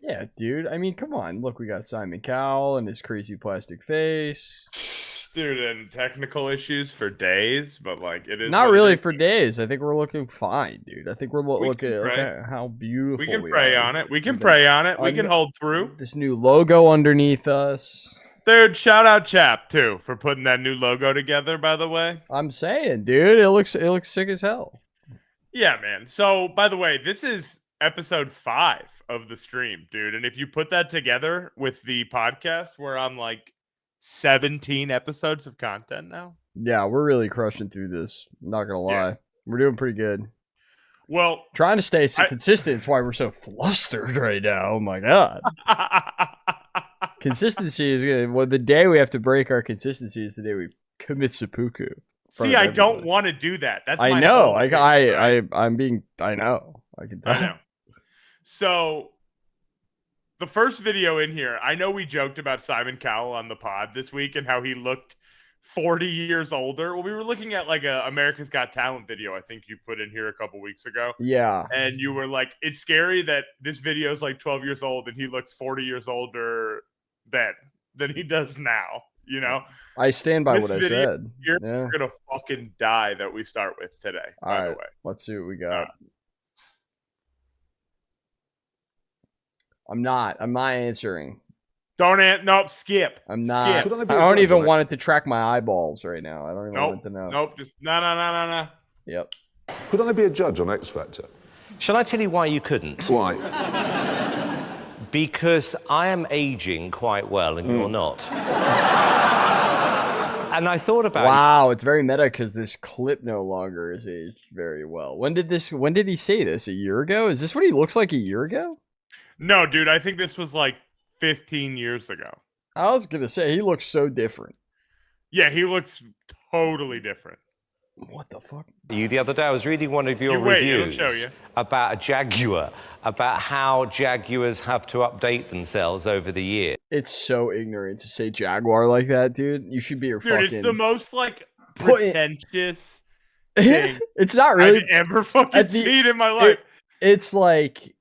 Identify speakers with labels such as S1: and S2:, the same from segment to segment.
S1: Yeah, dude. I mean, come on. Look, we got Simon Cowell and his crazy plastic face.
S2: Dude, and technical issues for days, but like it is
S1: Not
S2: what it
S1: really
S2: is.
S1: for days. I think we're looking fine, dude. I think we're
S2: We can
S1: look
S2: pray.
S1: at how
S2: We
S1: beautiful
S2: can
S1: we
S2: pray
S1: are.
S2: on it. We
S1: We
S2: can
S1: got
S2: pray on it. We can hold through.
S1: this new logo underneath us.
S2: Dude, shout out Chap too for putting that new logo together, by the way.
S1: I'm saying, dude, it looks sick as hell.
S2: Yeah, man. So, by the way, this is episode 5 of the stream, dude. And if you put that together with the podcast, we're on like 17 episodes of content now.
S1: Yeah, we're really crushing through this. Not gonna lie, we're doing pretty good.
S2: Well,
S1: Trying to stay consistent is why we're so flustered right now. Oh my god. Consistency is good. Well, the day we have to break our consistency is the day we commit seppuku.
S2: See, I don't want to do that. That's
S1: I
S2: my
S1: know.
S2: whole thing, right?
S1: I'm being. I know. I can tell.
S2: I know. So, the first video in here, I know we joked about Simon Cowell on the pod this week and how he looked 40 years older. Well, we were looking at like a America's Got Talent video I think you put in here a couple weeks ago.
S1: Yeah.
S2: And you were like, it's scary that this video is like 12 years old and he looks 40 years older than he does now, you know?
S1: I stand by what I said.
S2: You're going to fucking die that we start with today, by the way.
S1: Let's see what we got. I'm not answering.
S2: Nope, skip.
S1: I'm not.
S2: Skip.
S1: I don't even want it to track my eyeballs right now. I don't even want it to know.
S2: Nope, just no.
S1: Yep.
S3: Could I be a judge on X Factor?
S4: Shall I tell you why you couldn't?
S3: Why?
S4: Because I am aging quite well and you're not. And I thought about
S1: Wow, it's very meta because this clip no longer is aged very well. When did he say this? A year ago? Is this what he looks like a year ago?
S2: No, dude, I think this was like 15 years ago.
S1: I was gonna say he looks so different.
S2: Yeah, he looks totally different.
S1: What the fuck?
S4: the other day, I was reading one of your reviews
S2: it'll show you.
S4: about a Jaguar, about how Jaguars have to update themselves over the years.
S1: It's so ignorant to say Jaguar like that, dude. You should be your fucking.
S2: Dude, it's the most like pretentious thing
S1: it's not really
S2: I've ever fucking seen in my life.
S1: It's like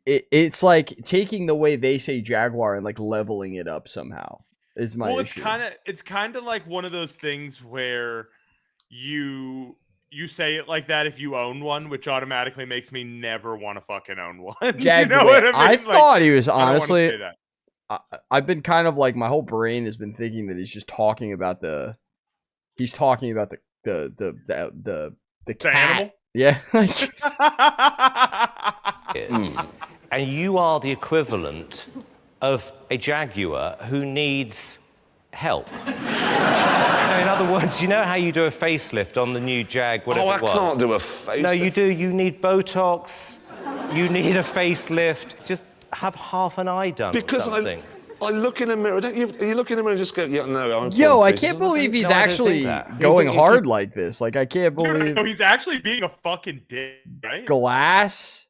S1: it's like taking the way they say Jaguar and like leveling it up somehow. Is my issue.
S2: It's kind of like one of those things where you say it like that if you own one, which automatically makes me never want to fucking own one.
S1: Jaguar.
S2: You know what I mean?
S1: I thought he was honestly. I've been kind of like my whole brain has been thinking that he's just talking about the. He's talking about the cat.
S2: Animal.
S1: Yeah.
S4: And you are the equivalent of a Jaguar who needs help. In other words, you know how you do a facelift on the new Jag, whatever it was?
S3: I can't do a facelift.
S4: No, you do. You need Botox. You need a facelift. Just have half an eye done.
S3: Because
S4: or something.
S3: I look in a mirror. Don't you? You look in the mirror and just go, yeah, no, I'm.
S1: Yo, I can't believe he's actually going hard like this. Like, I can't believe.
S2: No, he's actually being a fucking dick, right?
S1: Glass.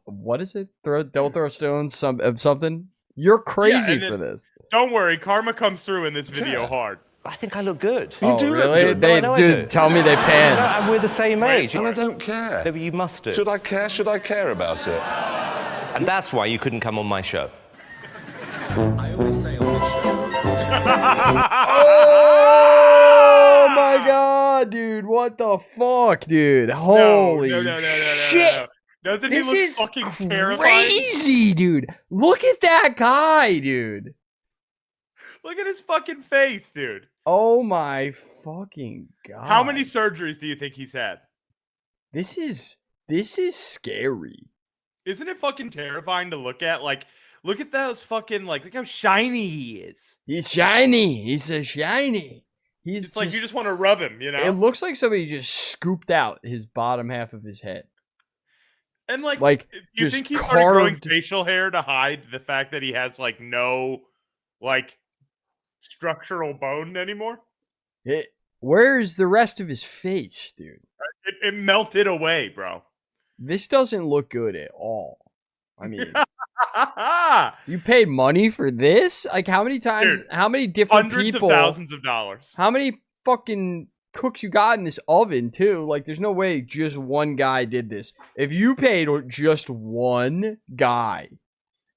S1: What is it? Don't throw stones. Something. You're crazy for this.
S2: Don't worry, karma comes through in this video hard.
S4: I think I look good.
S3: You do
S1: really?
S3: look good.
S1: They tell me they pan.
S4: And we're the same age.
S3: And I don't care.
S4: No, but you must do.
S3: Should I care? Should I care about it?
S4: And that's why you couldn't come on my show.
S5: I always say on the show.
S1: Oh my god, dude! What the fuck, dude? Holy shit!
S2: Doesn't
S1: this
S2: he look
S1: is
S2: fucking terrifying?
S1: Crazy, dude. Look at that guy, dude.
S2: Look at his fucking face, dude.
S1: Oh my fucking god.
S2: How many surgeries do you think he's had?
S1: This is scary.
S2: Isn't it fucking terrifying to look at? Like, look at those fucking, like, look how shiny he is.
S1: He's shiny. He's so shiny.
S2: It's like you just want to rub him, you know?
S1: It looks like somebody just scooped out his bottom half of his head.
S2: And like do you think he started growing facial hair to hide the fact that he has like no like structural bone anymore?
S1: Where's the rest of his face, dude?
S2: It melted away, bro.
S1: This doesn't look good at all. I mean, you paid money for this? Like, how many times? Dude, how many different people?
S2: Hundreds of thousands of dollars.
S1: How many fucking cooks you got in this oven too? Like, there's no way just one guy did this. If you paid just one guy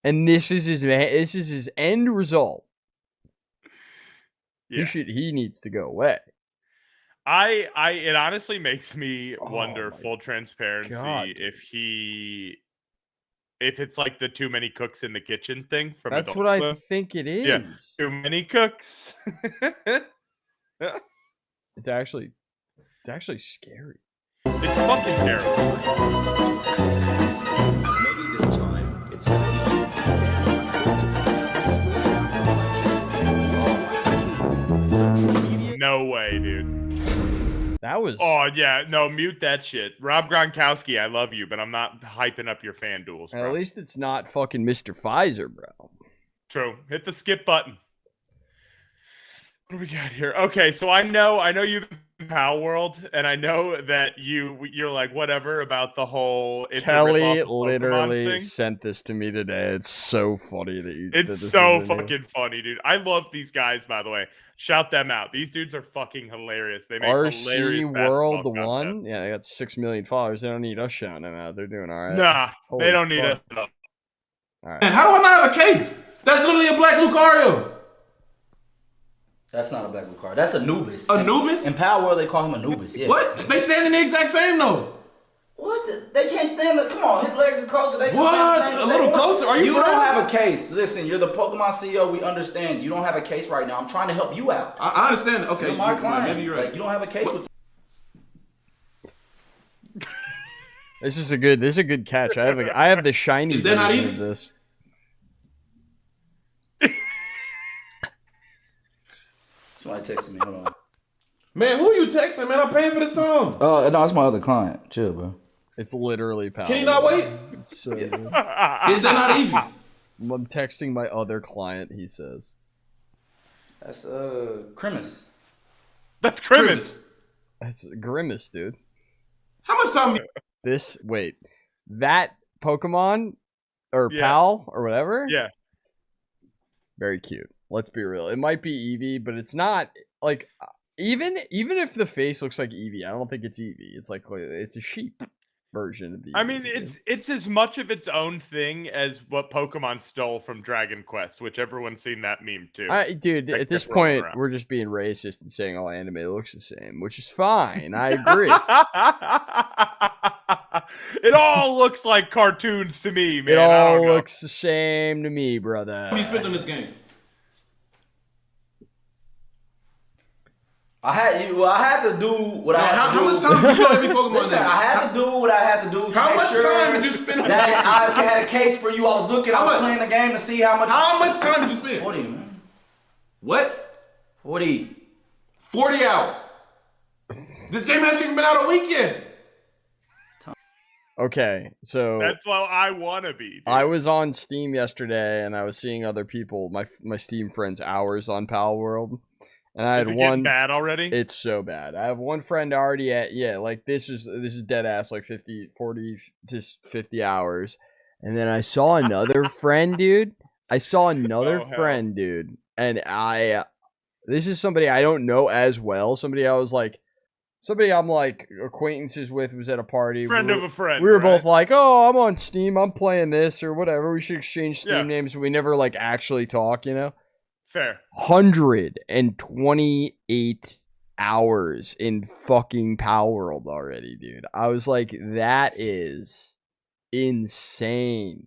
S1: and this is his end result.
S2: Yeah.
S1: He needs to go away.
S2: It honestly makes me wonder,
S1: my
S2: full transparency,
S1: God.
S2: if it's like the too many cooks in the kitchen thing from
S1: That's
S2: Adult
S1: what I
S2: Swim.
S1: think it
S2: Yeah.
S1: is.
S2: Too many cooks.
S1: It's actually scary.
S2: It's fucking terrible.
S5: Maybe this time it's gonna be
S2: No way, dude.
S1: That was.
S2: Oh yeah, no, mute that shit. Rob Gronkowski, I love you, but I'm not hyping up your fan duels, bro.
S1: At least it's not fucking Mr. Pfizer, bro.
S2: True. Hit the skip button. What do we got here? Okay, so I know you've been in Pal World, and I know that you're like whatever about the whole. It's
S1: Kelly
S2: a rip-off of Pokemon
S1: literally
S2: thing.
S1: sent this to me today. It's so funny that you.
S2: It's so fucking funny, dude. I love these guys, by the way. Shout them out. These dudes are fucking hilarious. They make
S1: RC
S2: hilarious
S1: World
S2: basketball
S1: One.
S2: content.
S1: Yeah, they got 6 million followers. They don't need us shouting them out. They're doing all right.
S2: Nah,
S1: Holy
S2: they don't need
S1: fuck.
S2: us.
S1: All right.
S6: Man, how do I not have a case? That's literally a black Lucario.
S7: That's not a black Lucario. That's Anubis.
S6: Anubis?
S7: In Power World, they call him Anubis. Yes.
S6: What? They stand in the exact same though.
S7: What? They can't stand it. Come on, his legs is closer. They can
S6: What?
S7: stand the same
S6: A
S7: as they
S6: little
S7: want.
S6: closer? Are you
S7: You
S6: for
S7: don't
S6: real?
S7: have a case. Listen, you're the Pokemon CEO. We understand. You don't have a case right now. I'm trying to help you out.
S6: I understand. Okay,
S7: You're my client.
S6: maybe you're right.
S7: Like you don't have a case with.
S1: This is a good catch. I have the shiny
S6: Is that not
S1: version
S6: even-
S1: of this.
S7: Somebody texted me. Hold on.
S6: Man, who are you texting, man? I'm paying for this song.
S7: Oh no, it's my other client. Chill, bro.
S1: It's literally Pal.
S6: Can you not wait?
S1: It's so good.
S6: Is that not easy?
S1: I'm texting my other client. He says.
S7: That's Grimace.
S2: That's Grimace.
S1: That's Grimace, dude.
S6: How much time?
S1: That Pokemon or
S2: Yeah.
S1: Pal or whatever.
S2: Yeah.
S1: Very cute. Let's be real. It might be Eevee, but it's not like even if the face looks like Eevee, I don't think it's Eevee. It's like it's a sheep version of Eevee.
S2: I mean, it's as much of its own thing as what Pokemon stole from Dragon Quest, which everyone's seen that meme too.
S1: Dude,
S2: Like,
S1: at this
S2: kept rolling
S1: point,
S2: around.
S1: we're just being racist and saying all anime looks the same, which is fine. I agree.
S2: It all looks like cartoons to me, man.
S1: It
S2: I
S1: all
S2: don't know.
S1: looks the same to me, brother.
S6: How many you spent on this game?
S7: I had to do what I had to
S6: How
S7: do.
S6: much time did you play every Pokemon
S7: Listen,
S6: now?
S7: I had to do what I had to do. To
S6: How
S7: make
S6: much
S7: sure
S6: time did you spend on
S7: that
S6: that?
S7: I had a case for you. I was looking. I
S6: How
S7: was
S6: much?
S7: playing the game to see how much.
S6: How much time did you spend?
S7: 40, man.
S6: What?
S7: 40.
S6: 40 hours. This game hasn't even been out a week yet.
S1: Okay, so
S2: That's what I want to be. Dude.
S1: I was on Steam yesterday, and I was seeing other people, my Steam friends' hours on Pal World, and I
S2: Is
S1: had
S2: it getting
S1: one.
S2: bad already?
S1: It's so bad. I have one friend already at like this is dead ass like 40 to 50 hours, and then I saw another friend, dude. I saw another
S2: Oh, hell.
S1: friend, dude, and this is somebody I don't know as well. Somebody I'm like acquaintances with was at a party.
S2: Friend of a friend.
S1: We were
S2: right?
S1: both like, "Oh, I'm on Steam. I'm playing this or whatever. We should exchange Steam
S2: Yeah.
S1: names." But we never like actually talk, you know.
S2: Fair.
S1: 128 hours in fucking Power World already, dude. I was like, that is insane.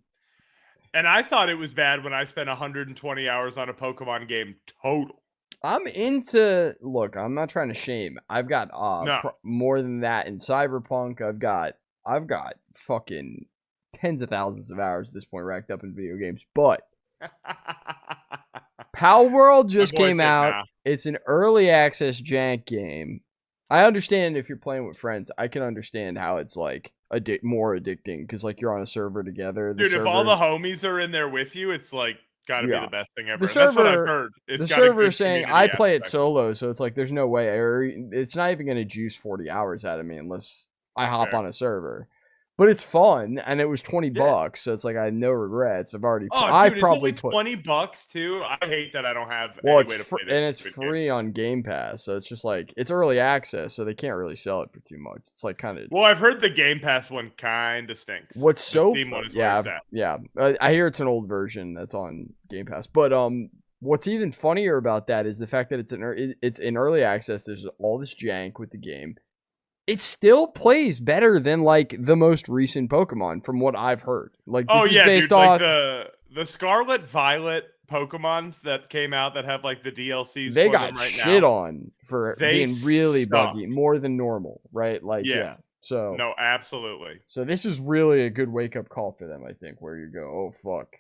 S2: And I thought it was bad when I spent 120 hours on a Pokemon game total.
S1: I'm not trying to shame. I've got
S2: No.
S1: more than that in Cyberpunk. I've got fucking tens of thousands of hours at this point racked up in video games. But Power World just
S2: My boy
S1: came
S2: said
S1: out.
S2: nah.
S1: It's an early access jank game. I understand if you're playing with friends. I can understand how it's like more addicting because like you're on a server together.
S2: Dude, if all the homies are in there with you, it's like gotta
S1: Yeah.
S2: be the best thing ever.
S1: The
S2: And that's what I've
S1: server-
S2: heard. It's
S1: the
S2: got a
S1: server
S2: good
S1: is saying
S2: community
S1: I play it
S2: aspect.
S1: solo, so it's like there's no way, or it's not even going to juice 40 hours out of me unless I hop
S2: Fair.
S1: on a server. But it's fun, and it was $20, so it's like I had no regrets. I've already. I've probably
S2: put $20 too. I hate that I don't have.
S1: Well,
S2: any way to play this
S1: and it's free on Game Pass, so it's just like it's early access, so they can't really sell it for too much. It's like kind of.
S2: Well, I've heard the Game Pass one kind of stinks.
S1: What's so
S2: yeah.
S1: I hear it's an old version that's on Game Pass, but what's even funnier about that is the fact that it's in early access. There's all this jank with the game. It still plays better than like the most recent Pokemon, from what I've heard. Like, this is based off
S2: like the Scarlet Violet Pokemons that came out that have like the DLCs.
S1: They
S2: for
S1: got
S2: them right
S1: shit
S2: now.
S1: on for being really buggy, more than normal, right? Like, yeah. So
S2: no, absolutely.
S1: So this is really a good wake up call for them, I think, where you go, oh fuck.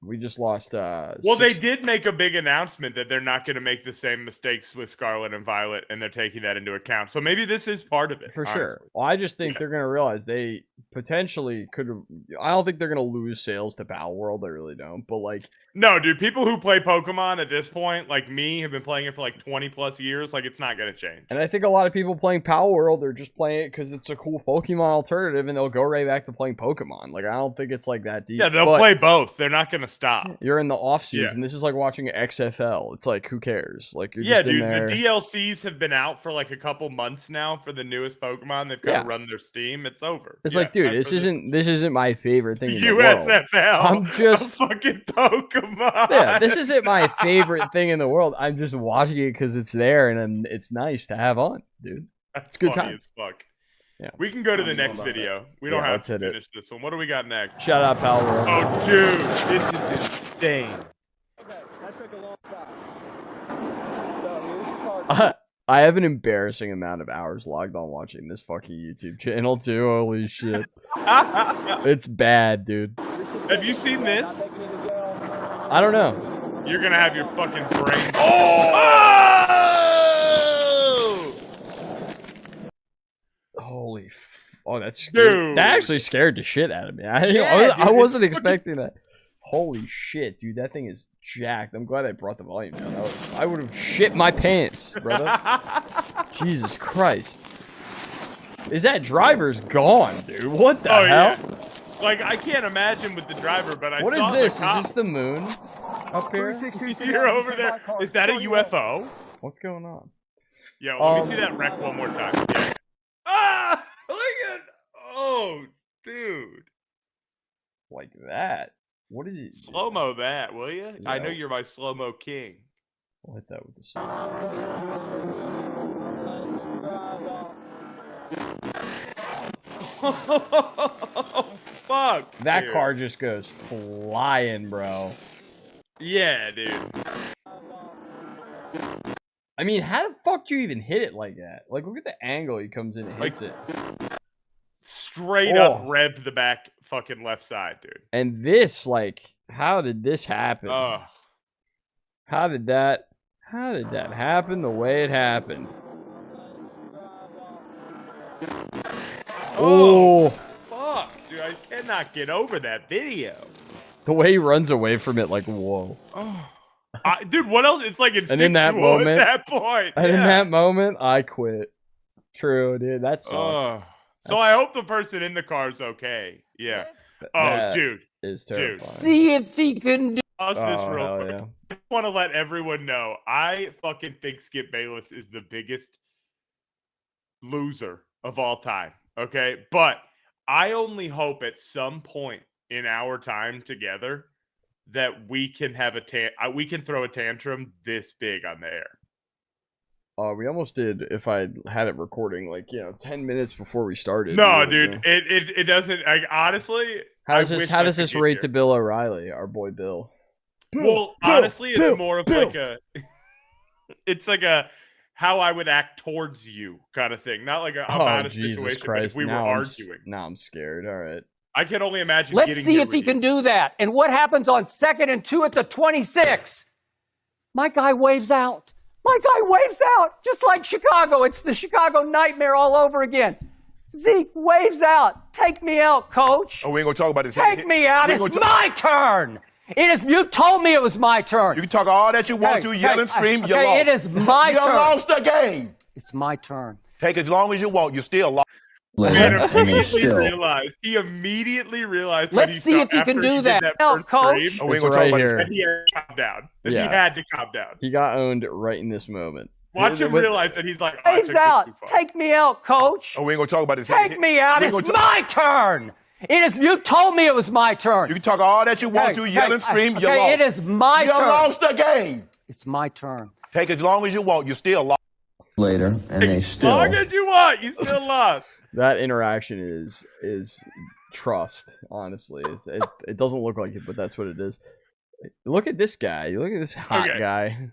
S1: We just lost.
S2: Well, they did make a big announcement that they're not going to make the same mistakes with Scarlet and Violet, and they're taking that into account. So maybe this is part of it.
S1: For sure. Well, I just think they're going to realize they potentially could have. I don't think they're going to lose sales to Battle World. I really don't. But like,
S2: no, dude, people who play Pokemon at this point, like me, have been playing it for like 20 plus years. Like, it's not going to change.
S1: And I think a lot of people playing Power World are just playing it because it's a cool Pokemon alternative, and they'll go right back to playing Pokemon. Like, I don't think it's like that deep.
S2: Yeah, they'll play both. They're not going to stop.
S1: You're in the off season. This is like watching XFL. It's like, who cares? Like, you're just in there.
S2: The DLCs have been out for like a couple months now for the newest Pokemon. They've kind of run their steam. It's over.
S1: It's like, dude, this isn't my favorite thing in the world.
S2: USFL.
S1: I'm just
S2: a fucking Pokemon.
S1: Yeah, this isn't my favorite thing in the world. I'm just watching it because it's there and it's nice to have on, dude.
S2: That's
S1: it's good
S2: funny
S1: time.
S2: as fuck.
S1: Yeah.
S2: We can go to the next video. We don't have to
S1: finish
S2: this one. What do we got next?
S1: Shout out Power World.
S2: Oh, dude, this is insane.
S1: I have an embarrassing amount of hours logged on watching this fucking YouTube channel too. Holy shit. It's bad, dude.
S2: Have you seen this?
S1: I don't know.
S2: You're gonna have your fucking brain.
S1: Holy that's scary.
S2: Dude.
S1: That actually scared the shit out of me. I wasn't expecting that. Holy shit, dude. That thing is jacked. I'm glad I brought the volume down. I would have shit my pants, brother. Jesus Christ. Is that driver's gone, dude? What the hell?
S2: Yeah. Like, I can't imagine with the driver, but
S1: What is this? Is this the moon up here?
S2: You're over there. Is that a UFO?
S1: What's going on?
S2: Yo, let me see that wreck one more time. Yeah. Ah! Look at. Oh, dude.
S1: Like that. What is it?
S2: Slow-mo that, will you?
S1: Yeah.
S2: I know you're my slow-mo king.
S1: I'll hit that with the sun.
S2: Oh, fuck.
S1: That
S2: dude.
S1: car just goes flying, bro.
S2: Yeah, dude.
S1: I mean, how the fuck do you even hit it like that? Like, look at the angle he comes in and hits it.
S2: Straight up rev the back fucking left side, dude.
S1: And this, like, how did this happen? How did that happen the way it happened? Oh,
S2: fuck, dude, I cannot get over that video.
S1: The way he runs away from it, like, whoa.
S2: Dude, what else? It's like instinctual
S1: in that moment,
S2: at that point.
S1: And in that moment, I quit. True, dude. That sucks.
S2: So I hope the person in the car is okay. Yeah.
S1: That
S2: dude.
S1: Is terrifying.
S8: See if he can do
S2: this real quick.
S1: Yeah.
S2: I want to let everyone know I fucking think Skip Bayless is the biggest loser of all time. Okay, but I only hope at some point in our time together that we can have we can throw a tantrum this big on the air.
S1: We almost did if I had it recording, like, 10 minutes before we started.
S2: No, dude, it doesn't. Like, honestly,
S1: how does this rate to Bill O'Reilly, our boy Bill?
S2: Well, honestly, it's more of like a. It's like a how I would act towards you kind of thing, not like about a
S1: Jesus
S2: situation.
S1: Christ!
S2: If we were arguing.
S1: Now I'm scared. All right.
S2: I can only imagine.
S8: Let's see if he can do that. And what happens on 2nd and 2 at the 26? My guy waves out. My guy waves out, just like Chicago. It's the Chicago nightmare all over again. Zeke waves out. Take me out, coach.
S3: Oh, we ain't gonna talk about this.
S8: Take me out. It's my turn. It is. You told me it was my turn.
S3: You can talk all that you want to, yell and scream. You lost.
S8: It is my turn.
S3: You lost the game.
S8: It's my turn.
S3: Take as long as you want. You still lost.
S2: Man
S9: later, and they
S2: immediately
S9: still.
S2: realized. He immediately realized.
S8: Let's see if he can do that. Help, coach.
S3: Oh, we
S1: It's
S3: ain't gonna
S1: right
S3: talk about
S1: here.
S2: That he had to calm down. That
S1: Yeah.
S2: he had to calm down.
S1: He got owned right in this moment.
S2: Watch him
S1: With-
S2: realize that he's like, oh, I took
S8: Waves
S2: this
S8: out.
S2: too far.
S8: Take me out, coach.
S3: Oh, we ain't gonna talk about this.
S8: Take me out.
S3: We
S8: It's
S3: ain't gonna talk-
S8: my turn. It is. You told me it was my turn.
S3: You can talk all that you want to, yell and scream. You
S8: Okay,
S3: lost.
S8: it is my
S3: You
S8: turn.
S3: lost the game.
S8: It's my turn.
S3: Take as long as you want. You still lost.
S9: Later, and they still.
S2: Long as you want, you still lost.
S1: That interaction is trust. Honestly, it doesn't look like it, but that's what it is. Look at this guy. Look at this hot
S2: Okay.
S1: guy.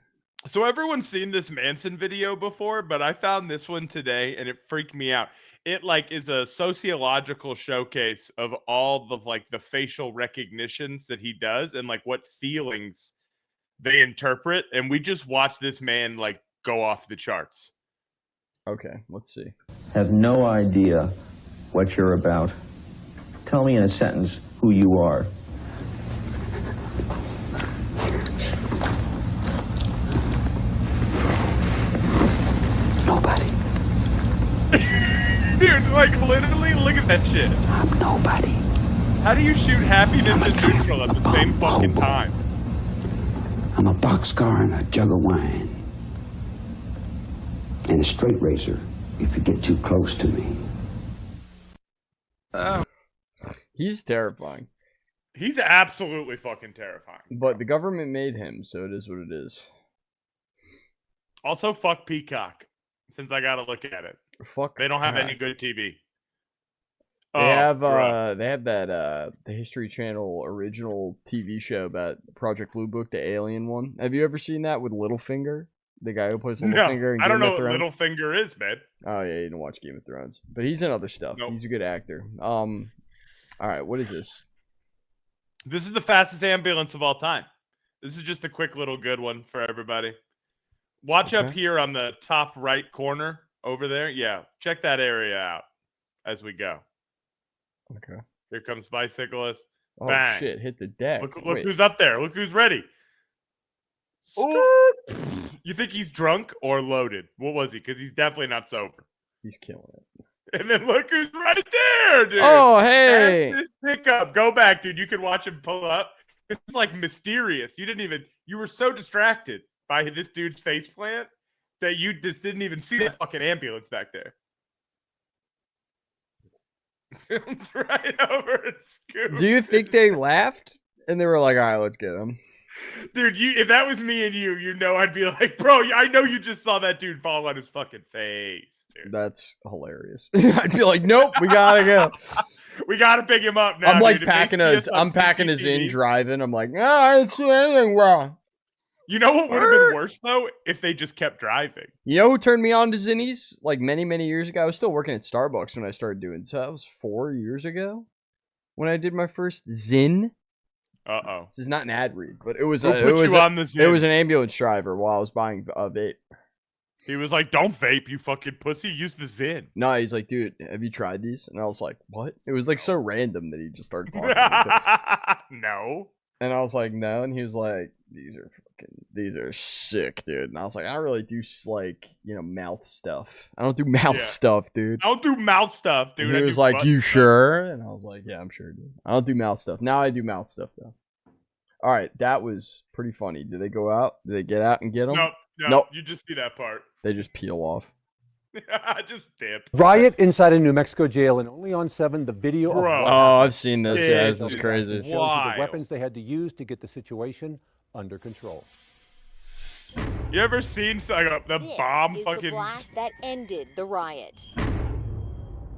S2: So everyone's seen this Manson video before, but I found this one today and it freaked me out. It like is a sociological showcase of all the like the facial recognitions that he does and like what feelings they interpret. And we just watched this man like go off the charts.
S1: Okay, let's see.
S9: Have no idea what you're about. Tell me in a sentence who you are.
S10: Nobody.
S2: Dude, like literally look at that shit.
S10: I'm nobody.
S2: How do you shoot happiness and neutral at the same fucking time?
S10: I'm a boxcar and a jug of wine. And a straight razor if you get too close to me.
S1: He's terrifying.
S2: He's absolutely fucking terrifying.
S1: But the government made him, so it is what it is.
S2: Also, fuck Peacock. Since I gotta look at it.
S1: Fuck.
S2: They don't have
S1: Peacock.
S2: any good TV.
S1: They
S2: Oh,
S1: have
S2: bro.
S1: they have that the History Channel original TV show about Project Blue Book, the alien one. Have you ever seen that with Littlefinger? The guy who plays
S2: No,
S1: Littlefinger in
S2: I don't
S1: Game
S2: know
S1: of
S2: what
S1: Thrones?
S2: Littlefinger is, man.
S1: Oh yeah, you didn't watch Game of Thrones. But he's in other stuff.
S2: Nope.
S1: He's a good actor. Alright, what is this?
S2: This is the fastest ambulance of all time. This is just a quick little good one for everybody. Watch up
S1: Okay.
S2: here on the top right corner over there. Yeah, check that area out as we go.
S1: Okay.
S2: Here comes bicyclist.
S1: Oh
S2: Bang.
S1: shit, hit the deck.
S2: Look
S1: Wait.
S2: who's up there. Look who's ready.
S1: Oh.
S2: You think he's drunk or loaded? What was he? Because he's definitely not sober.
S1: He's killing it.
S2: And then look who's right there, dude.
S1: Oh hey!
S2: That's this pickup. Go back, dude. You can watch him pull up. It's like mysterious. You were so distracted by this dude's face plant that you just didn't even see that fucking ambulance back there. It's right over at Scoop.
S1: Do you think they laughed? And they were like, alright, let's get him.
S2: Dude, if that was me and you know I'd be like, bro, I know you just saw that dude fall on his fucking face, dude.
S1: That's hilarious. I'd be like, nope, we gotta go.
S2: We gotta pick him up now.
S1: I'm like
S2: dude. It makes
S1: packing
S2: me
S1: us.
S2: on
S1: I'm packing us in,
S2: CCTV.
S1: driving. I'm like, I ain't see anything wrong.
S2: You know what would have been worse though if they just kept driving.
S1: You know who turned me on to Zinnies? Like many years ago. I was still working at Starbucks when I started doing. So that was 4 years ago when I did my first Zin.
S2: Uh-oh.
S1: This is not an ad read, but it was
S2: Who
S1: a,
S2: put
S1: it was
S2: you
S1: a-
S2: on the
S1: it was
S2: Zin?
S1: an ambulance driver while I was buying a vape.
S2: He was like, "Don't vape, you fucking pussy. Use the Zin."
S1: No, he's like, dude, have you tried these? And I was like, what? It was like so random that he just started talking. Like
S2: No.
S1: and I was like, no. And he was like, these are sick, dude. And I was like, I don't really do like, mouth stuff. I don't do mouth
S2: Yeah.
S1: stuff, dude.
S2: I don't do mouth stuff, dude.
S1: And
S2: I
S1: he was
S2: do
S1: like,
S2: butt
S1: you
S2: stuff.
S1: sure? And I was like, yeah, I'm sure, dude. I don't do mouth stuff. Now I do mouth stuff, though. All right, that was pretty funny. Did they go out? Did they get out and get them?
S2: No,
S1: Nope.
S2: you just see that part.
S1: They just peel off.
S2: Just dip.
S11: Riot inside a New Mexico jail, and only on 7 the video
S2: Bro.
S11: of
S1: Oh, I've seen this.
S2: Yeah,
S1: Yeah, this
S2: dude.
S1: is crazy.
S11: shows you
S2: Wild.
S11: the weapons they had to use to get the situation under control.
S2: You ever seen like, the
S12: This
S2: bomb
S12: is
S2: fucking?
S12: the blast that ended the riot.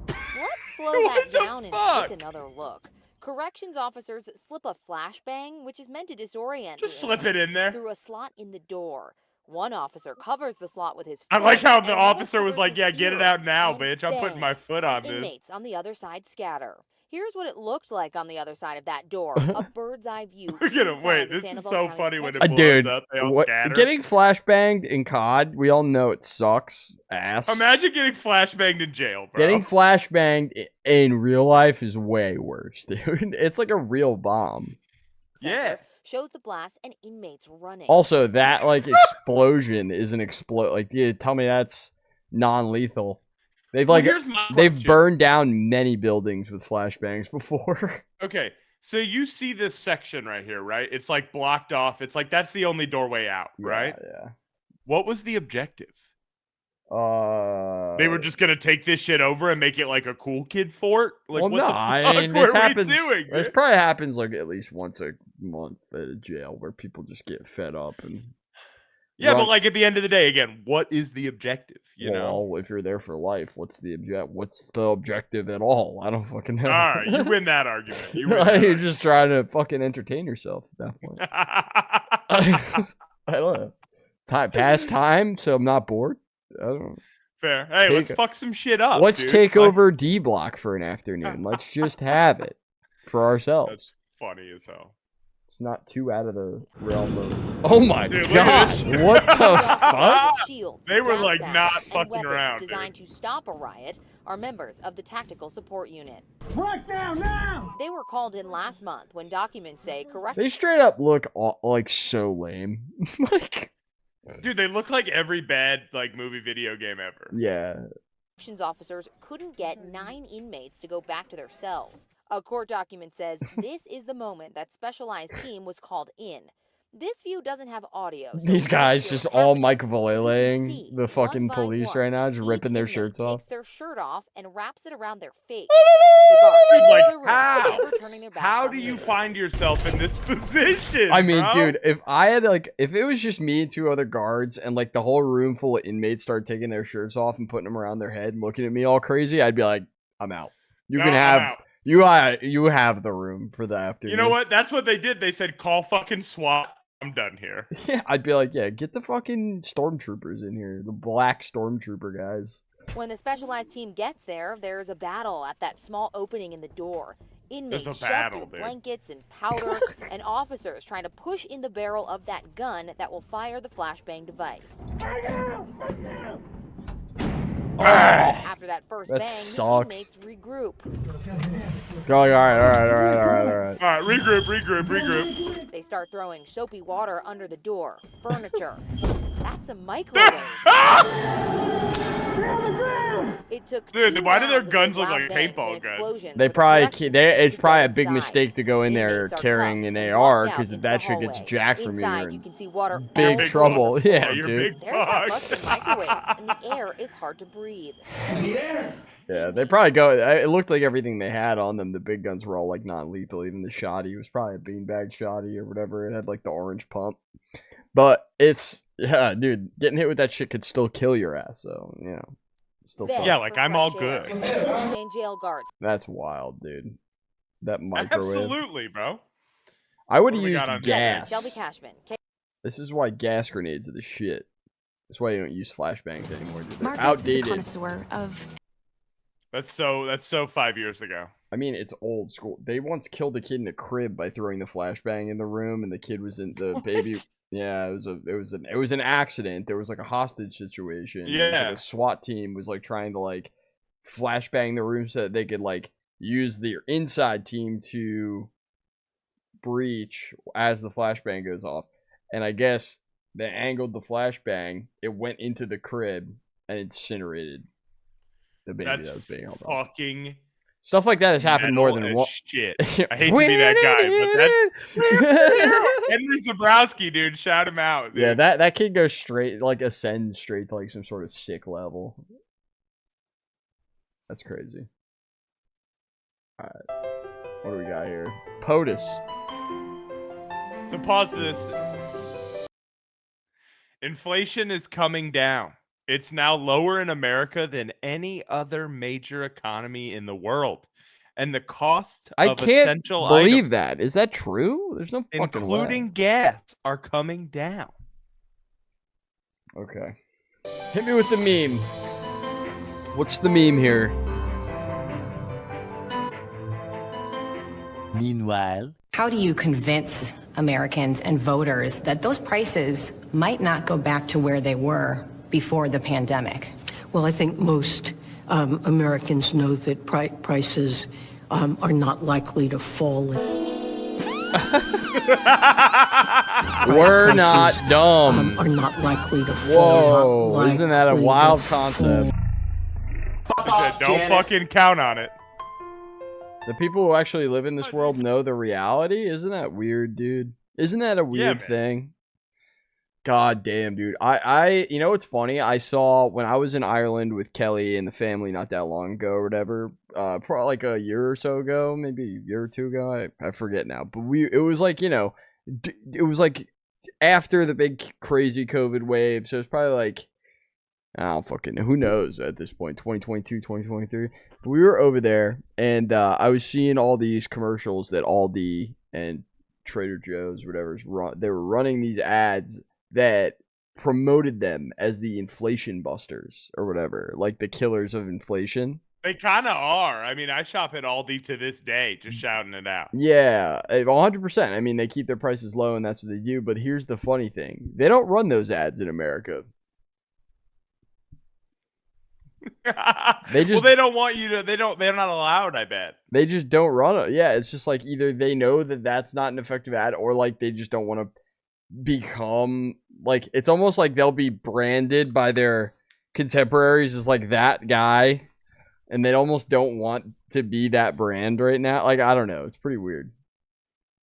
S12: Let's slow
S2: What
S12: that
S2: the
S12: down and
S2: fuck?
S12: take another look. Corrections officers slip a flashbang, which is meant to disorient
S2: Just
S12: the
S2: slip it in there.
S12: through a slot in the door. One officer covers the slot with his
S2: I like
S12: foot,
S2: how
S12: and
S2: the
S12: another
S2: officer was
S12: covers
S2: like,
S12: his
S2: "Yeah, get it
S12: ears,
S2: out now,
S12: and
S2: bitch. I'm putting my
S12: bang.
S2: foot on this."
S12: Inmates on the other side scatter. Here's what it looked like on the other side of that door. A bird's eye view.
S2: Look at him.
S12: inside
S2: Wait,
S12: the
S2: this is
S12: Sandoval
S2: so
S12: County
S2: funny when it
S12: Detention
S2: blows
S1: Dude,
S2: up. They all
S1: what,
S2: scatter.
S1: getting flashbanged in COD, we all know it sucks ass.
S2: Imagine getting flashbanged in jail, bro.
S1: Getting flashbanged in real life is way worse, dude. It's like a real bomb.
S2: Yeah.
S12: shows the blast and inmates running.
S1: Also, that like explosion is an explode. Like, yeah, tell me that's non-lethal. They've
S2: Well,
S1: like
S2: here's my
S1: they've
S2: question.
S1: burned down many buildings with flashbangs before.
S2: Okay, so you see this section right here, right? It's like blocked off. It's like that's the only doorway out, right?
S1: Yeah.
S2: What was the objective?
S1: They
S2: They were just gonna take this shit over and make it like a cool kid fort. Like,
S1: well,
S2: what
S1: no,
S2: the fuck
S1: I mean this
S2: were
S1: happens.
S2: we doing?
S1: This
S2: dude?
S1: probably happens like at least once a month at a jail where people just get fed up and.
S2: Yeah,
S1: run-
S2: but like at the end of the day, again, what is the objective? You know.
S1: well, if you're there for life, what's the objective at all? I don't fucking know.
S2: All right, you win that argument. You win
S1: You're
S2: that argument.
S1: just trying to fucking entertain yourself at that point. I don't know. Pass time, so I'm not bored. I don't know.
S2: Fair. Hey, let's fuck some shit up.
S1: Let's
S2: dude.
S1: take
S2: Like,
S1: over D Block for an afternoon. Let's just have it for ourselves.
S2: That's funny as hell.
S1: It's not too out of the realm of. Oh my
S2: Dude, look
S1: god!
S2: at this shit.
S1: What the fuck?
S12: Shields,
S2: They were
S12: gas
S2: like
S12: masks,
S2: not
S12: and
S2: fucking
S12: weapons
S2: around.
S12: designed
S2: Dude.
S12: to stop a riot are members of the Tactical Support Unit.
S10: Break down now!
S12: They were called in last month when documents say
S1: They straight up look like so lame. Like,
S2: Dude, they look like every bad like movie video game ever.
S1: yeah.
S12: corrections officers couldn't get 9 inmates to go back to their cells. A court document says this is the moment that specialized team was called in. This view doesn't have audio. So
S1: These guys
S12: here's
S1: just
S12: what's
S1: all
S12: happening.
S1: Mike
S12: You
S1: Valleying
S12: can
S1: the
S12: see,
S1: fucking
S12: one by
S1: police
S12: one,
S1: right now, just
S12: each
S1: ripping their
S12: inmate
S1: shirts off.
S12: takes their shirt off and wraps it around their face. The guards
S2: Dude,
S12: leave
S2: like
S12: the room,
S2: how?
S12: never turning their backs
S2: How
S12: on
S2: do
S12: the
S2: you
S12: inmates.
S2: find yourself in this position?
S1: I mean,
S2: bro?
S1: dude, if I had if it was just me and 2 other guards and like the whole room full of inmates started taking their shirts off and putting them around their head and looking at me all crazy, I'd be like, I'm out. You
S2: No,
S1: can
S2: I'm
S1: have
S2: out.
S1: you have the room for the afternoon.
S2: You know what? That's what they did. They said, "Call fucking SWAT. I'm done here."
S1: Yeah, I'd be like, yeah, get the fucking stormtroopers in here, the black stormtrooper guys.
S12: When the specialized team gets there, there's a battle at that small opening in the door. Inmates
S2: There's a
S12: shoved
S2: battle,
S12: through
S2: dude.
S12: blankets and powder, and officers trying to push in the barrel of that gun that will fire the flashbang device. After that first
S1: That
S12: bang,
S1: sucks.
S12: the inmates regroup.
S1: Going, all right.
S2: All right, regroup.
S12: They start throwing soapy water under the door, furniture. That's a microwave. It took
S2: Dude,
S12: 2
S2: why do their
S12: rounds of
S2: guns
S12: those
S2: look
S12: loud
S2: like
S12: bangs
S2: paintball
S12: and
S2: guns?
S12: explosions
S1: They
S12: for the
S1: probably
S12: corrections
S1: it's
S12: team to
S1: probably a
S12: get
S1: big
S12: inside.
S1: mistake to go in there
S12: Inmates are
S1: carrying
S12: cuffed
S1: an
S12: and
S1: AR
S12: walked out
S1: because
S12: into
S1: that
S12: the
S1: shit gets
S12: hallway.
S1: jacked from
S12: Inside,
S1: you.
S12: you can see water
S1: Big
S12: all
S1: trouble.
S12: over the floor.
S1: Yeah,
S2: You're
S1: dude.
S2: big
S12: There's that
S2: fucked.
S12: busted microwave, and the air is hard to breathe.
S1: Yeah, they probably go. It looked like everything they had on them, the big guns were all like non-lethal. Even the shoddy was probably a beanbag shoddy or whatever. It had like the orange pump. But yeah, dude, getting hit with that shit could still kill your ass. So you know, still
S12: Beg
S1: sucks.
S2: Yeah, like
S12: for
S2: I'm
S12: fresh
S2: all
S12: air.
S2: good.
S12: And jail guards.
S1: That's wild, dude. That microwave.
S2: Absolutely, bro.
S1: I would have
S2: What do we
S1: used
S2: got on
S1: gas.
S12: Shelby Cashman.
S1: This is why gas grenades are the shit. That's why you don't use flashbangs anymore, dude. They're
S13: Marcus is a
S1: outdated.
S13: connoisseur of
S2: That's so 5 years ago.
S1: I mean, it's old school. They once killed a kid in a crib by throwing the flashbang in the room, and the kid was in the baby. Yeah, it was an accident. There was like a hostage situation. It was like
S2: Yeah.
S1: a SWAT team was like trying to like flashbang the room so that they could like use their inside team to breach as the flashbang goes off. And I guess they angled the flashbang. It went into the crib and incinerated the baby
S2: That's
S1: that was being held off.
S2: fucking
S1: Stuff like that has happened more
S2: metal
S1: than
S2: as
S1: once.
S2: shit. I hate to be that guy, but that's Henry Zabrowski, dude. Shout him out. Dude.
S1: Yeah, that kid goes straight, like ascends straight to like some sort of sick level. That's crazy. Alright. What do we got here? POTUS.
S2: So pause this. Inflation is coming down. It's now lower in America than any other major economy in the world. And the cost
S1: I
S2: of
S1: can't
S2: essential
S1: believe
S2: items,
S1: that. Is that true? There's no fucking way.
S2: including gas, are coming down.
S1: Okay. Hit me with the meme. What's the meme here?
S14: Meanwhile,
S13: how do you convince Americans and voters that those prices might not go back to where they were before the pandemic?
S15: Well, I think most Americans know that prices are not likely to fall.
S1: We're not dumb.
S15: Are not likely to fall.
S1: Whoa, isn't that a wild concept?
S7: Fuck
S2: He
S7: off,
S2: said, don't
S7: Janet.
S2: fucking count on it.
S1: The people who actually live in this world know the reality. Isn't that weird, dude? Isn't that a weird
S2: man.
S1: thing? God damn, dude. You know what's funny? I saw when I was in Ireland with Kelly and the family not that long ago or whatever, probably like a year or so ago, maybe a year or two ago. I forget now. But it was like, you know, it was like after the big crazy COVID wave. So it's probably like, I don't fucking know. Who knows at this point, 2022, 2023. But we were over there and I was seeing all these commercials that Aldi and Trader Joe's, whatever's they were running these ads that promoted them as the inflation busters or whatever, like the killers of inflation.
S2: They kind of are. I mean, I shop at Aldi to this day, just shouting it out.
S1: Yeah, 100%. I mean, they keep their prices low and that's what they do. But here's the funny thing. They don't run those ads in America. They just,
S2: well, they don't want you to. They're not allowed. I bet
S1: they just don't run it. Yeah, it's just like either they know that that's not an effective ad, or like they just don't want to become like. It's almost like they'll be branded by their contemporaries as like that guy, and they almost don't want to be that brand right now. Like I don't know. It's pretty weird.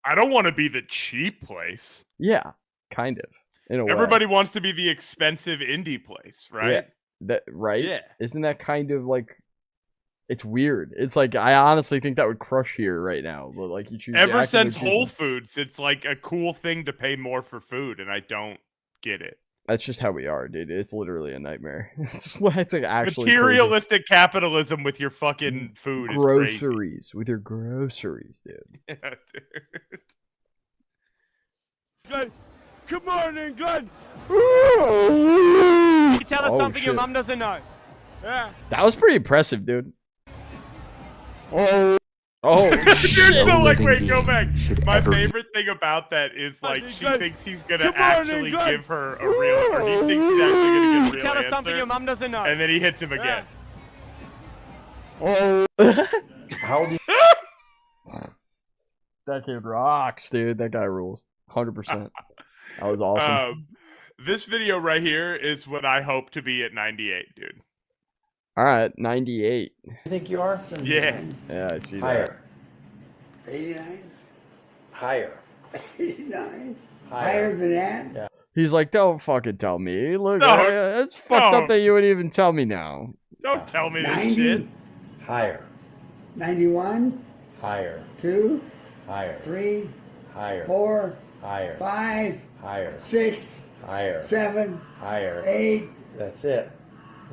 S2: I don't want to be the cheap place.
S1: Yeah, kind of. In a way.
S2: Everybody wants to be the expensive indie place, right?
S1: Yeah. That right?
S2: Yeah.
S1: Isn't that kind of like it's weird? It's like I honestly think that would crush here right now. But like you choose
S2: Ever since Whole Foods, it's like a cool thing to pay more for food, and I don't get it.
S1: That's just how we are, dude. It's literally a nightmare. It's like actually
S2: materialistic capitalism with your fucking food.
S1: Groceries with your groceries, dude.
S2: Yeah, dude.
S14: Glenn, good morning, Glenn.
S1: You
S14: tell us something your mum doesn't know. Yeah.
S1: That was pretty impressive, dude. Oh,
S2: dude, so like, wait, go back. My favorite thing about that is like she thinks he's gonna actually give her a real, or he thinks he's actually gonna give a real
S14: Tell us
S2: answer,
S14: something your mum doesn't know.
S2: and then he hits him again.
S1: How old? That kid rocks, dude. That guy rules. 100%. That was awesome.
S2: This video right here is what I hope to be at 98, dude.
S1: All right, 98.
S16: You think you are?
S2: Yeah.
S1: Yeah, I see
S16: Higher.
S1: that.
S10: 89?
S16: Higher.
S10: 89? Higher than that?
S16: Yeah.
S1: He's like, don't fucking tell me. Look,
S2: No,
S1: it's fucked
S2: no.
S1: up that you would even tell me now.
S2: Don't tell me this
S10: 90?
S2: shit.
S16: Higher.
S10: 91?
S16: Higher.
S10: 2?
S16: Higher.
S10: 3?
S16: Higher.
S10: 4?
S16: Higher.
S10: 5?
S16: Higher.
S10: 6?
S16: Higher.
S10: 7?
S16: Higher.
S10: 8?
S16: That's it.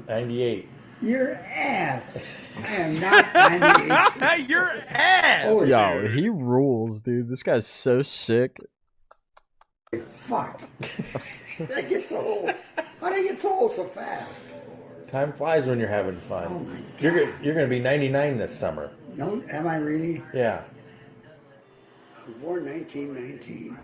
S16: 98.
S10: Your ass. I am not 98.
S2: Your ass.
S10: Oh,
S1: Yo, he rules, dude. This guy's so sick.
S10: fuck. That gets so old. How do I get so old so fast?
S16: Time flies when you're having fun.
S10: Oh my
S16: You're going to be 99 this summer.
S10: No, am I really?
S16: Yeah.
S10: I was born 1919.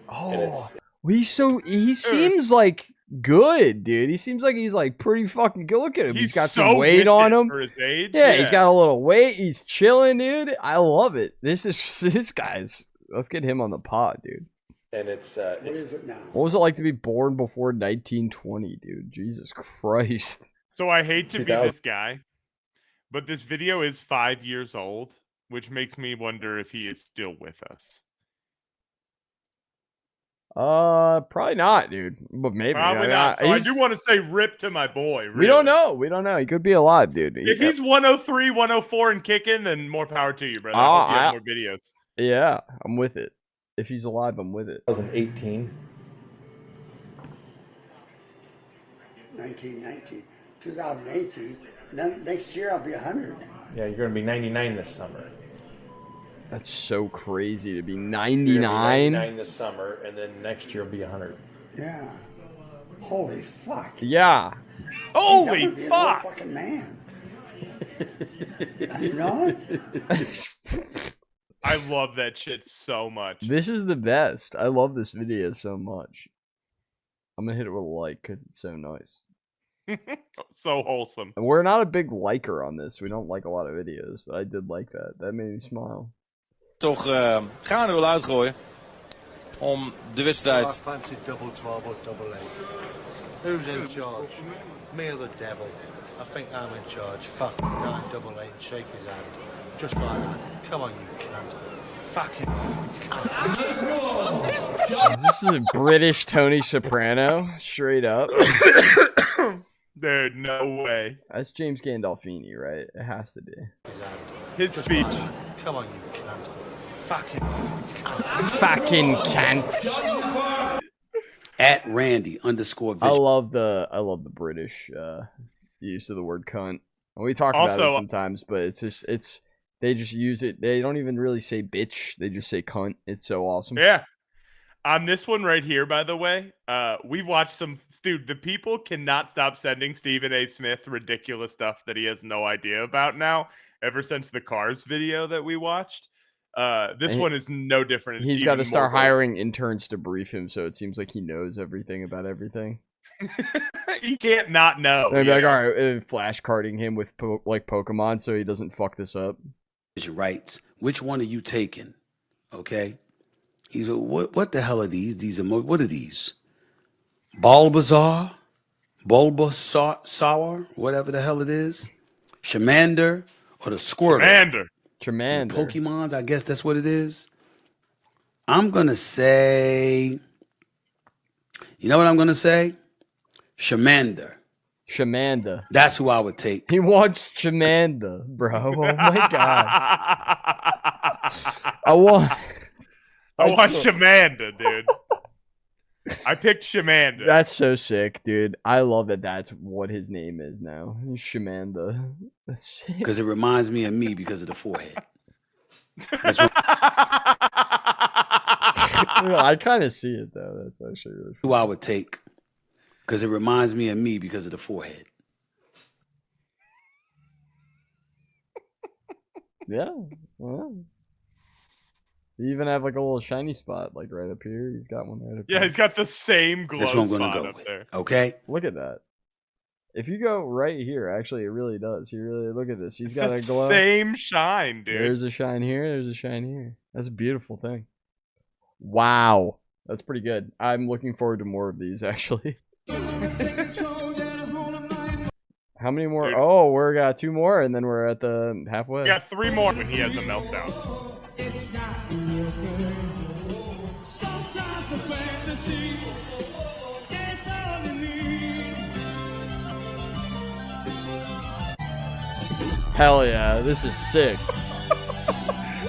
S1: Oh, he seems like good, dude. He seems like he's like pretty fucking good. Look at him. He's got some weight on him.
S2: For his age.
S1: Yeah, he's got a little weight. He's chilling, dude. I love it. This guy's. Let's get him on the pod, dude.
S16: And it's
S10: What is it now?
S1: What was it like to be born before 1920, dude? Jesus Christ.
S2: So I hate to be
S16: 2000.
S2: this guy, but this video is 5 years old, which makes me wonder if he is still with us.
S1: Probably not, dude. But maybe.
S2: Probably not. So I do want to say rip to my boy. Really.
S1: We don't know. We don't know. He could be alive, dude.
S2: If he's 103, 104 and kicking, then more power to you, brother. I hope you have more videos.
S1: Yeah, I'm with it. If he's alive, I'm with it.
S16: 2018.
S10: 1919. 2018. Next year I'll be 100.
S16: Yeah, you're going to be 99 this summer.
S1: That's so crazy to be
S16: You're
S1: 99.
S16: gonna be 99 this summer, and then next year will be 100.
S10: Yeah. Holy fuck.
S1: Yeah.
S2: Holy
S10: I'm gonna be an old fucking man. You know it?
S2: I love that shit so much.
S1: This is the best. I love this video so much. I'm gonna hit it with a like because it's so nice.
S2: So wholesome.
S1: And we're not a big liker on this. We don't like a lot of videos, but I did like that. That made me smile.
S5: Toch gaan we er wel uitgooien om de wedstrijd.
S17: I fancy double 12 or double 8. Who's in charge? Me or the devil? I think I'm in charge. Fuck, guy double A and shake his hand. Just like that. Come on, you cunt. Fucking cunt.
S1: This is a British Tony Soprano, straight up.
S2: Dude, no way.
S1: That's James Gandolfini, right? It has to be.
S2: His speech.
S17: Come on, you cunt. Fucking cunt.
S1: Fucking cunt.
S18: At Randy _
S1: I love the British use of the word cunt. And we talk about it sometimes, but they just use it. They don't even really say bitch. They just say cunt. It's so awesome.
S2: Yeah. On this one right here, by the way, we watched some... Dude, the people cannot stop sending Stephen A. Smith ridiculous stuff that he has no idea about now, ever since the Cars video that we watched. This one is no different.
S1: He's got to start hiring interns to brief him, so it seems like he knows everything about everything.
S2: He can't not know.
S1: They'd be like, all right, flashcarding him with like Pokemon so he doesn't fuck this up.
S18: Rights. Which one are you taking? Okay. He's what the hell are these? What are these? Bulbasaur, whatever the hell it is. Charmander or the Squirtle?
S1: Charmander.
S18: Pokemons, I guess that's what it is. I'm gonna say. You know what I'm gonna say? Charmander. That's who I would take.
S1: He wants Charmander, bro. Oh my god. I want
S2: Charmander, dude. I picked Charmander.
S1: That's so sick, dude. I love that that's what his name is now. Charmander. That's sick.
S18: Because it reminds me of me because of the forehead. That's what
S1: I kind of see it, though. That's actually really
S18: who I would take. Because it reminds me of me because of the forehead.
S1: Yeah. Well, you even have like a little shiny spot like right up here. He's got one right up here.
S2: Yeah, he's got the same glow
S18: That's what I'm gonna
S2: spot
S18: go
S2: up
S18: with.
S2: there.
S18: Okay?
S1: Look at that. If you go right here, actually, it really does. You really look at this. He's got a glow.
S2: Same shine, dude.
S1: There's a shine here. There's a shine here. That's a beautiful thing. Wow. That's pretty good. I'm looking forward to more of these, actually. How many more?
S2: Dude.
S1: Oh, we got 2 more, and then we're at the halfway.
S2: We got 3 more when he has a meltdown.
S1: Hell yeah, this is sick.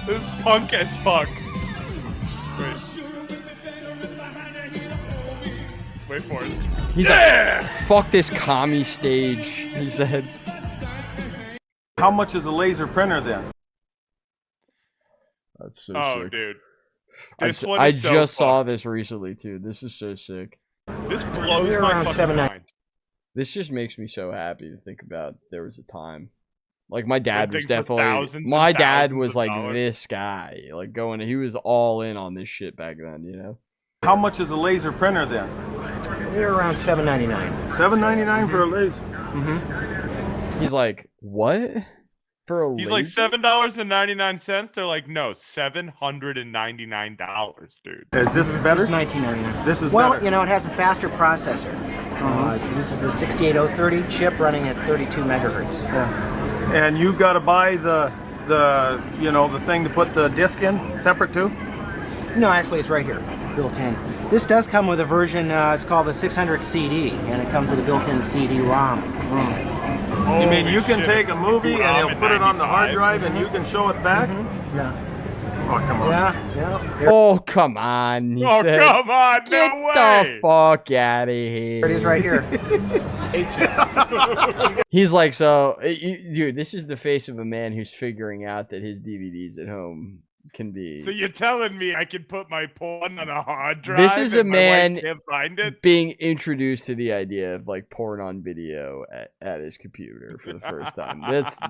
S2: This is punk as fuck. Wait for it.
S1: He's like, fuck this commie stage, he said.
S5: How much is a laser printer then?
S1: That's so
S2: Oh,
S1: sick.
S2: dude.
S1: I just saw this recently, too. This is so sick.
S2: This blows my fucking mind.
S1: This just makes me so happy to think about there was a time. Like, my dad was
S2: things were
S1: definitely...
S2: thousands
S1: My
S2: and
S1: dad
S2: thousands
S1: was
S2: of
S1: like
S2: dollars.
S1: this guy. Like, he was all in on this shit back then, you know?
S5: How much is a laser printer then?
S17: They're around $7.99.
S5: $7.99 for a laser.
S17: Mm-hmm.
S1: He's like, what? For a
S2: He's
S1: laser?
S2: like $7.99. They're like, no, $799, dude.
S5: Is this better?
S17: It's $19.99.
S5: This is
S17: well,
S5: better.
S17: you know, it has a faster processor. It uses the 68030 chip running at 32 megahertz.
S5: And you got to buy the thing to put the disc in separate too?
S17: No, actually, it's right here, built in. This does come with a version. It's called the 600 CD, and it comes with a built-in CD-ROM.
S5: You mean you can take a movie and he'll put it on the hard drive and you can show it back?
S17: Yeah.
S5: Oh, come on.
S17: Yeah.
S1: Oh, come on. He
S2: Oh,
S1: said,
S2: come on.
S1: Get
S2: No way.
S1: the fuck out of here.
S17: It is right here.
S1: He's like, so, dude, this is the face of a man who's figuring out that his DVDs at home can be...
S2: So you're telling me I can put my porn on a hard drive?
S1: This is a
S2: and my wife
S1: man
S2: can't find it?
S1: being introduced to the idea of like porn on video at his computer for the first time.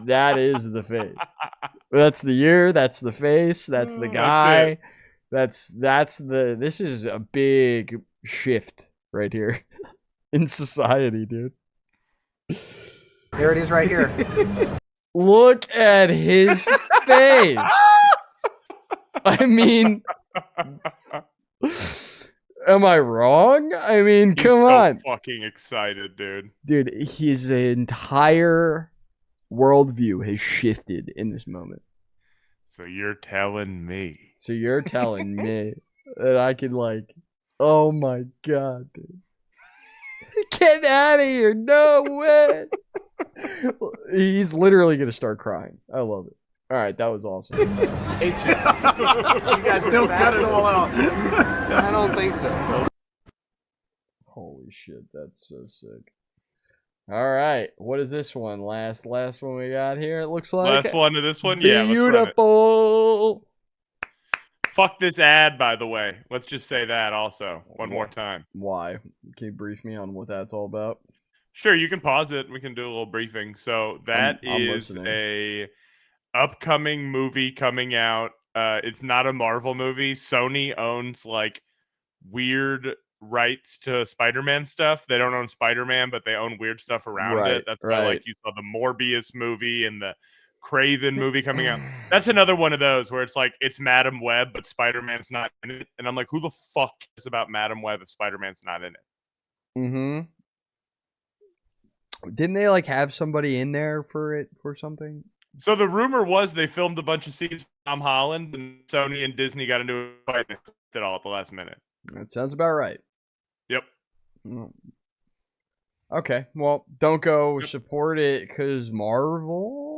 S1: That is the face. That's the year. That's the face. That's the guy. This is a big shift right here in society, dude.
S17: There it is right here.
S1: Look at his face. I mean, Am I wrong? I mean,
S2: He's
S1: come
S2: so
S1: on.
S2: fucking excited, dude.
S1: Dude, his entire worldview has shifted in this moment.
S2: So you're telling me.
S1: So you're telling me that I can like, oh my god, dude. Get out of here. No way. He's literally going to start crying. I love it. All right, that was awesome.
S19: You guys will cut it all out. I don't think so.
S1: Holy shit, that's so sick. All right, what is this one? Last one we got here. It looks like
S2: Last one of this one. Yeah, let's run it.
S1: Beautiful.
S2: Fuck this ad, by the way. Let's just say that also one more time.
S1: Why? Can you brief me on what that's all about?
S2: Sure, you can pause it. We can do a little briefing. So that
S1: I'm
S2: is
S1: listening.
S2: a upcoming movie coming out. It's not a Marvel movie. Sony owns like weird rights to Spider-Man stuff. They don't own Spider-Man, but they own weird stuff around it. That's why like you saw the Morbius movie and the Craven movie coming out. That's another one of those where it's like it's Madam Web, but Spider-Man's not in it. And I'm like, who the fuck cares about Madam Web if Spider-Man's not in it?
S1: Mm-hmm. Didn't they like have somebody in there for it for something?
S2: So the rumor was they filmed a bunch of scenes with Tom Holland, and Sony and Disney got into a fight and it all at the last minute.
S1: That sounds about right.
S2: Yep.
S1: Okay, well, don't go support it because Marvel.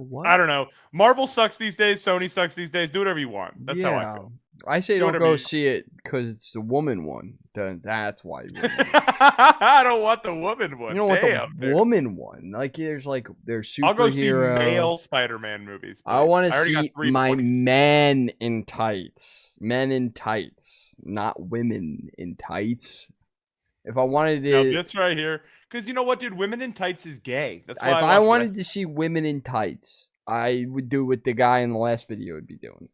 S1: What?
S2: I don't know. Marvel sucks these days. Sony sucks these days. Do whatever you want. That's how I feel.
S1: I say
S2: Do
S1: don't
S2: whatever
S1: go
S2: you-
S1: see it because it's the woman one. That's why.
S2: I don't want the woman one.
S1: You don't want
S2: Damn,
S1: the
S2: dude.
S1: woman one. Like there's superhero.
S2: I'll go see male Spider-Man movies.
S1: I
S2: please.
S1: want to
S2: already got
S1: see
S2: 3
S1: my
S2: points.
S1: men in tights. Men in tights, not women in tights. If I wanted
S2: Now,
S1: to,
S2: this right here, because you know what, dude, women in tights is gay. That's why
S1: if I
S2: watch
S1: wanted
S2: wrestling.
S1: to see women in tights, I would do what the guy in the last video would be doing.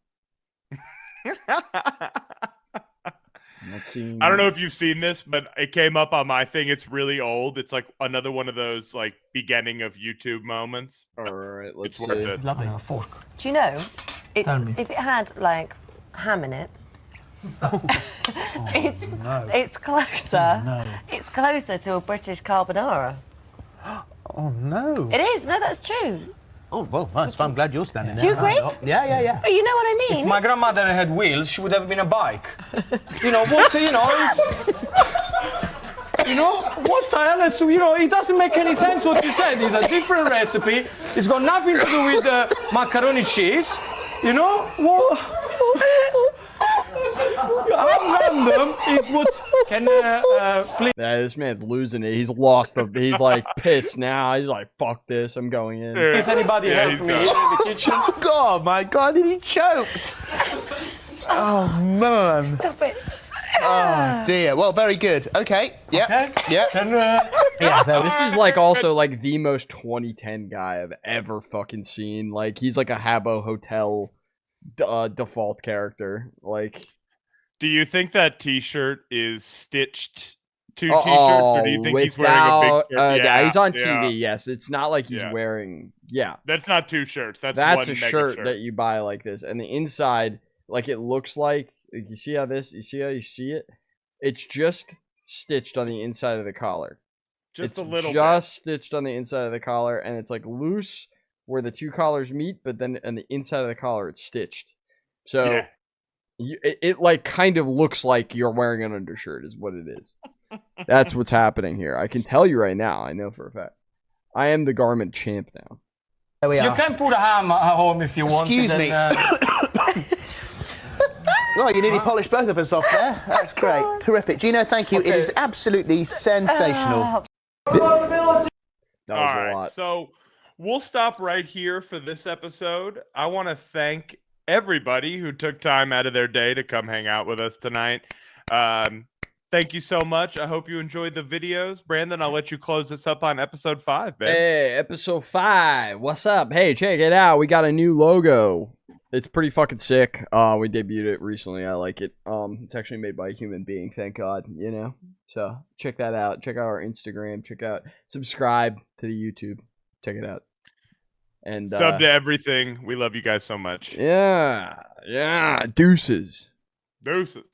S1: Let's see.
S2: I don't know if you've seen this, but it came up on my thing. It's really old. It's like another one of those like beginning of YouTube moments.
S1: All right, let's
S2: it's worth
S1: see.
S2: it.
S19: Lovely.
S20: Do you know, it's,
S19: Tell me.
S20: if it had like ham in it, it's
S19: no.
S20: it's closer.
S19: No.
S20: It's closer to a British carbonara.
S19: Oh no.
S20: It is. No, that's true.
S19: Oh well, thanks. I'm glad you're standing there.
S20: Do you agree?
S19: Yeah.
S20: But you know what I mean.
S19: If my grandmother had wheels, she would have been a bike. You know what? You know. You know what? Honestly, you know, it doesn't make any sense what you said. It's a different recipe. It's got nothing to do with macaroni cheese. You know what? How random is what? Can please?
S1: Yeah, this man's losing it. He's lost. He's like pissed now. He's like, "Fuck this! I'm going in."
S19: Is anybody help me in the kitchen? Oh God, my God, he choked. Oh man.
S20: Stop it.
S21: Oh dear. Well, very good. Okay. Yeah. Yeah.
S19: Yeah.
S1: This is like also like the most 2010 guy I've ever fucking seen. Like he's like a Habbo Hotel default character. Like,
S2: Do you think that T-shirt is stitched to T-shirts, or do you think he's wearing a big shirt?
S1: yeah, he's on
S2: yeah.
S1: TV. Yes, it's not like he's
S2: Yeah.
S1: wearing. Yeah,
S2: That's not 2 shirts. That's
S1: that's
S2: one
S1: a
S2: mega
S1: shirt that you buy like this, and the inside, like it looks like you see how this. You see how you see it? It's just stitched on the inside of the collar.
S2: Just
S1: it's
S2: a little
S1: just stitched on the inside of the collar, and it's like loose where the 2 collars meet, but then on the inside of the collar it's stitched. So
S2: Yeah.
S1: it like kind of looks like you're wearing an undershirt is what it is. That's what's happening here. I can tell you right now. I know for a fact. I am the garment champ now.
S19: There we are. You can put a ham at home if you want.
S21: Excuse me. Well, you nearly polished both of us off there. That's great. Terrific. Gino, thank you. It is absolutely sensational.
S1: That was
S2: All right,
S1: a lot.
S2: so we'll stop right here for this episode. I want to thank everybody who took time out of their day to come hang out with us tonight. Thank you so much. I hope you enjoyed the videos. Brandon, I'll let you close this up on episode 5, man.
S1: Hey, episode 5. What's up? Hey, check it out. We got a new logo. It's pretty fucking sick. We debuted it recently. I like it. It's actually made by a human being, thank God, you know. So, check that out. Check out our Instagram. Subscribe to the YouTube. Check it out. And
S2: Sub to everything. We love you guys so much.
S1: Yeah. Deuces.
S2: Deuces.